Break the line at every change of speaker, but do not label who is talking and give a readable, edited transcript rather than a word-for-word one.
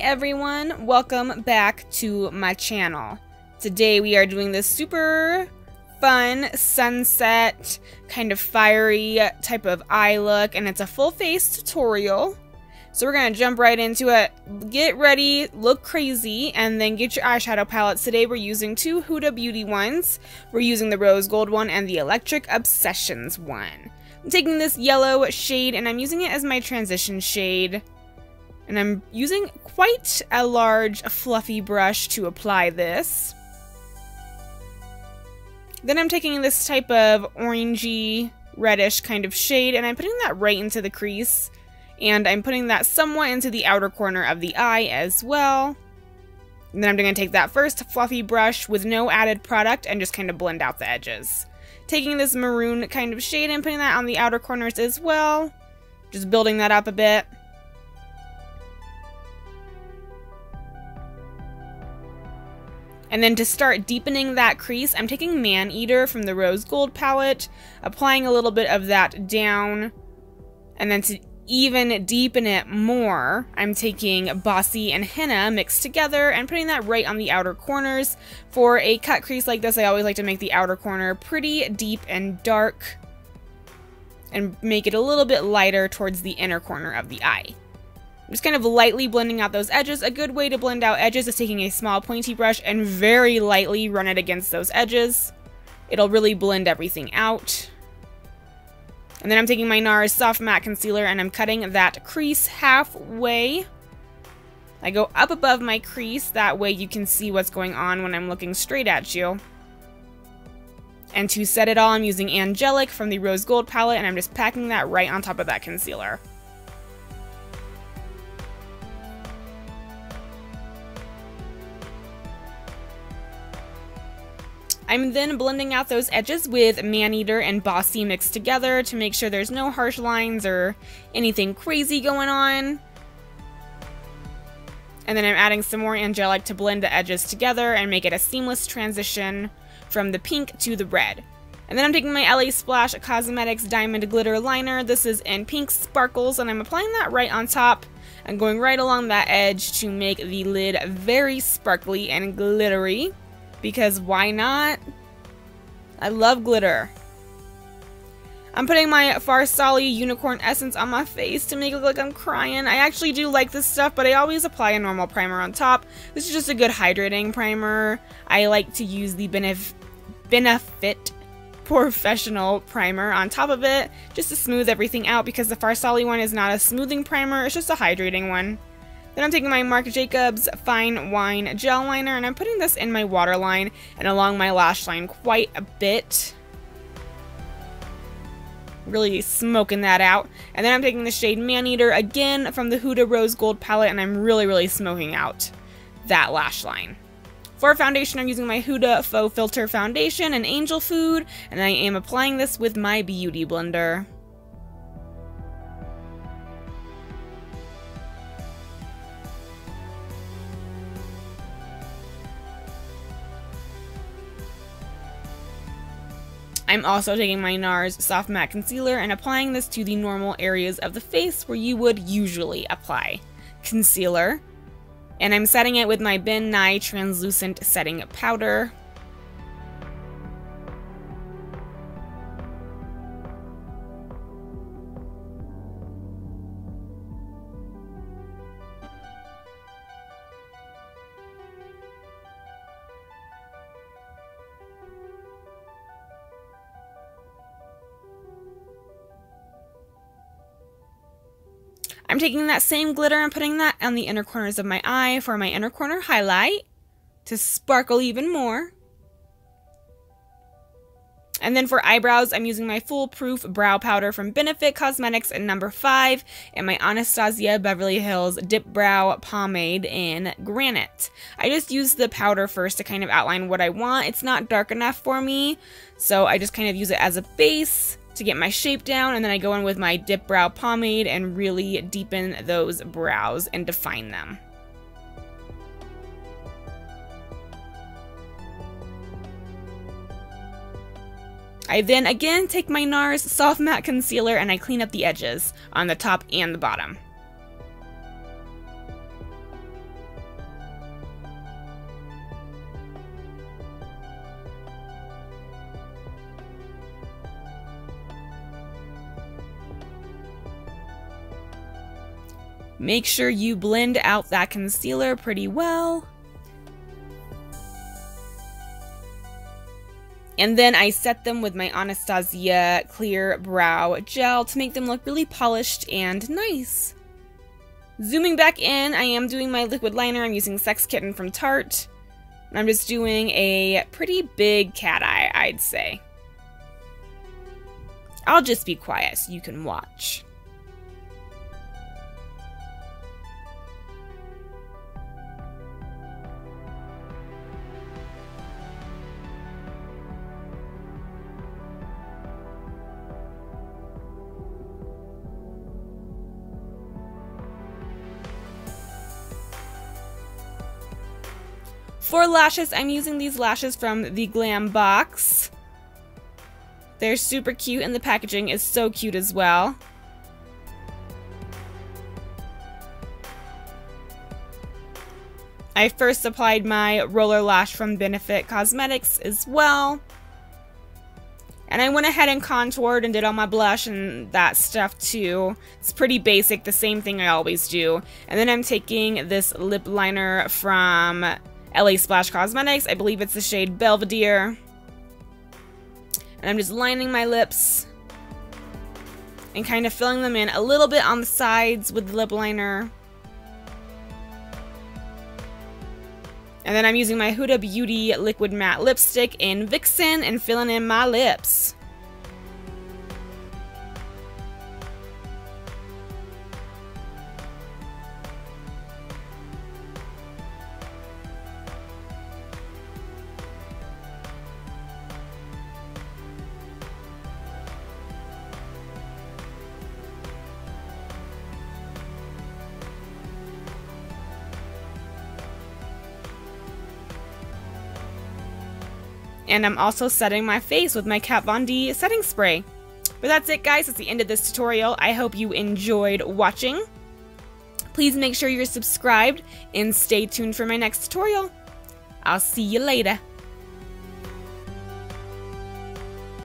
everyone, welcome back to my channel. Today we are doing this super fun sunset, kind of fiery type of eye look, and it's a full face tutorial. So we're gonna jump right into it. Get ready, look crazy, and then get your eyeshadow palettes. Today we're using two Huda Beauty ones. We're using the Rose Gold one and the Electric Obsessions one. I'm taking this yellow shade and I'm using it as my transition shade. And I'm using quite a large fluffy brush to apply this. Then I'm taking this type of orangey reddish kind of shade and I'm putting that right into the crease. And I'm putting that somewhat into the outer corner of the eye as well. And then I'm going to take that first fluffy brush with no added product and just kind of blend out the edges. Taking this maroon kind of shade and putting that on the outer corners as well. Just building that up a bit. And then to start deepening that crease, I'm taking Man Eater from the Rose Gold palette, applying a little bit of that down, and then to even deepen it more, I'm taking Bossy and Henna mixed together and putting that right on the outer corners. For a cut crease like this, I always like to make the outer corner pretty deep and dark, and make it a little bit lighter towards the inner corner of the eye. I'm just kind of lightly blending out those edges. A good way to blend out edges is taking a small pointy brush and very lightly run it against those edges. It'll really blend everything out. And then I'm taking my NARS Soft Matte Concealer and I'm cutting that crease halfway. I go up above my crease, that way you can see what's going on when I'm looking straight at you. And to set it all, I'm using Angelic from the Rose Gold palette and I'm just packing that right on top of that concealer. I'm then blending out those edges with Man Eater and Bossy mixed together to make sure there's no harsh lines or anything crazy going on. And then I'm adding some more Angelic to blend the edges together and make it a seamless transition from the pink to the red. And then I'm taking my LA Splash Cosmetics Diamond Glitter Liner. This is in Pink Sparkles and I'm applying that right on top and going right along that edge to make the lid very sparkly and glittery. Because why not? I love glitter. I'm putting my Farsali Unicorn Essence on my face to make it look like I'm crying. I actually do like this stuff, but I always apply a normal primer on top. This is just a good hydrating primer. I like to use the Benefit Porefessional primer on top of it, just to smooth everything out, because the Farsali one is not a smoothing primer, it's just a hydrating one. Then I'm taking my Marc Jacobs Fine Wine Gel Liner and I'm putting this in my waterline and along my lash line quite a bit. Really smoking that out. And then I'm taking the shade Man Eater again from the Huda Rose Gold palette and I'm really smoking out that lash line. For foundation, I'm using my Huda Faux Filter Foundation in Angel Food and I am applying this with my Beauty Blender. I'm also taking my NARS Soft Matte Concealer and applying this to the normal areas of the face where you would usually apply concealer. And I'm setting it with my Ben Nye Translucent Setting Powder. I'm taking that same glitter and putting that on the inner corners of my eye for my inner corner highlight to sparkle even more. And then for eyebrows, I'm using my Foolproof Brow Powder from Benefit Cosmetics in No. 5 and my Anastasia Beverly Hills Dip Brow Pomade in Granite. I just use the powder first to kind of outline what I want. It's not dark enough for me, so I just kind of use it as a base to get my shape down, and then I go in with my Dip Brow Pomade and really deepen those brows and define them. I then again take my NARS Soft Matte Concealer and I clean up the edges on the top and the bottom. Make sure you blend out that concealer pretty well. And then I set them with my Anastasia Clear Brow Gel to make them look really polished and nice. Zooming back in, I am doing my liquid liner. I'm using Sex Kitten from Tarte. And I'm just doing a pretty big cat eye, I'd say. I'll just be quiet so you can watch. For lashes, I'm using these lashes from the Glam Box. They're super cute and the packaging is so cute as well. I first applied my roller lash from Benefit Cosmetics as well. And I went ahead and contoured and did all my blush and that stuff too. It's pretty basic, the same thing I always do. And then I'm taking this lip liner from LA Splash Cosmetics. I believe it's the shade Belvedere. And I'm just lining my lips and kind of filling them in a little bit on the sides with the lip liner. And then I'm using my Huda Beauty Liquid Matte Lipstick in Vixen and filling in my lips. And I'm also setting my face with my Kat Von D setting spray. But that's it, guys. That's the end of this tutorial. I hope you enjoyed watching. Please make sure you're subscribed and stay tuned for my next tutorial. I'll see you later.